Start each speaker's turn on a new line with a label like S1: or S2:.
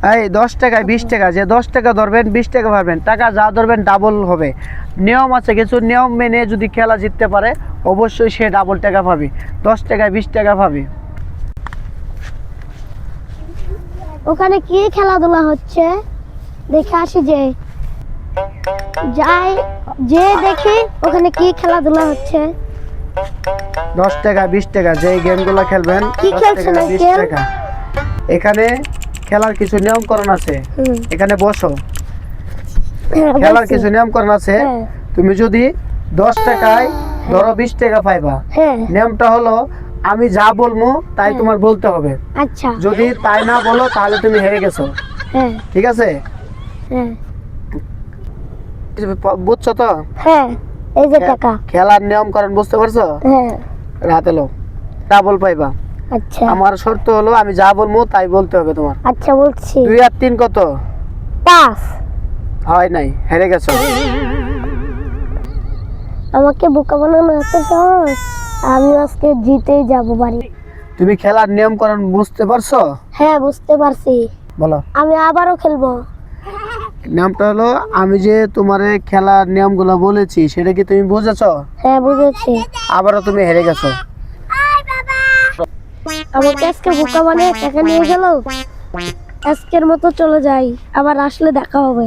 S1: এই 10 টাকায় 20 টাকা, যে 10 টাকা ধরবেন 20 টাকা পাবেন, টাকা যা ধরবেন ডাবল হবে। নিয়ম আছে, কিছু নিয়ম মেনে যদি খেলা জিততে পারে অবশ্যই সে ডাবল টাকা পাবে, 10 টাকায় 20 টাকা পাবে।
S2: ওখানে কি খেলাধুলা হচ্ছে দেখে আসি, যে যাই যে দেখি ওখানে কি খেলাধুলা হচ্ছে।
S1: 10 টাকা 20 টাকা যে গেমগুলো খেলবেন,
S2: কি
S1: 10
S2: খেলছেন
S1: টাকা 20
S2: আঙ্কেল?
S1: টাকা। এখানে খেলার কিছু নিয়মকরণ আছে, এখানে বসো। খেলার কিছু নিয়মকরণ আছে।
S2: হ্যাঁ।
S1: তুমি যদি 10 টাকায় ধরো 20 টাকা পাইবা,
S2: হ্যাঁ।
S1: নিয়মটা হলো আমি যা বলবো তাই তোমার বলতে হবে।
S2: আচ্ছা।
S1: যদি তাই না বলো তাহলে তুমি হেরে গেছো।
S2: হ্যাঁ।
S1: ঠিক আছে?
S2: হ্যাঁ।
S1: বুঝছো তো?
S2: হ্যাঁ, এই যে টাকা।
S1: খেলার নিয়মকরণ বুঝতে পারছো?
S2: হ্যাঁ।
S1: রাতে লো ডাবল পাইবা।
S2: আচ্ছা।
S1: আমার শর্ত হলো আমি যা বলবো তাই বলতে হবে তোমার।
S2: আচ্ছা বলছি।
S1: 2 আর 3 কত?
S2: 5।
S1: হয় নাই, হেরে গেছো।
S2: আমাকে বোকা বানানো এত সহজ, আমি আজকে জিতেই যাব বাড়ি।
S1: তুমি খেলার নিয়মকরণ বুঝতে পারছো?
S2: হ্যাঁ, বুঝতে পারছি।
S1: বলো।
S2: আমি আবারও খেলবো।
S1: নিয়মটা হলো আমি যে তোমারে খেলার নিয়মগুলো বলেছি সেটা কি তুমি বুঝেছো?
S2: হ্যাঁ, বুঝেছি।
S1: আবারও তুমি হেরে গেছো।
S2: আমাকে আজকে বোকা বানিয়ে টাকা নিয়ে গেল। আজকের মতো চলে যাই, আবার আসলে দেখা হবে।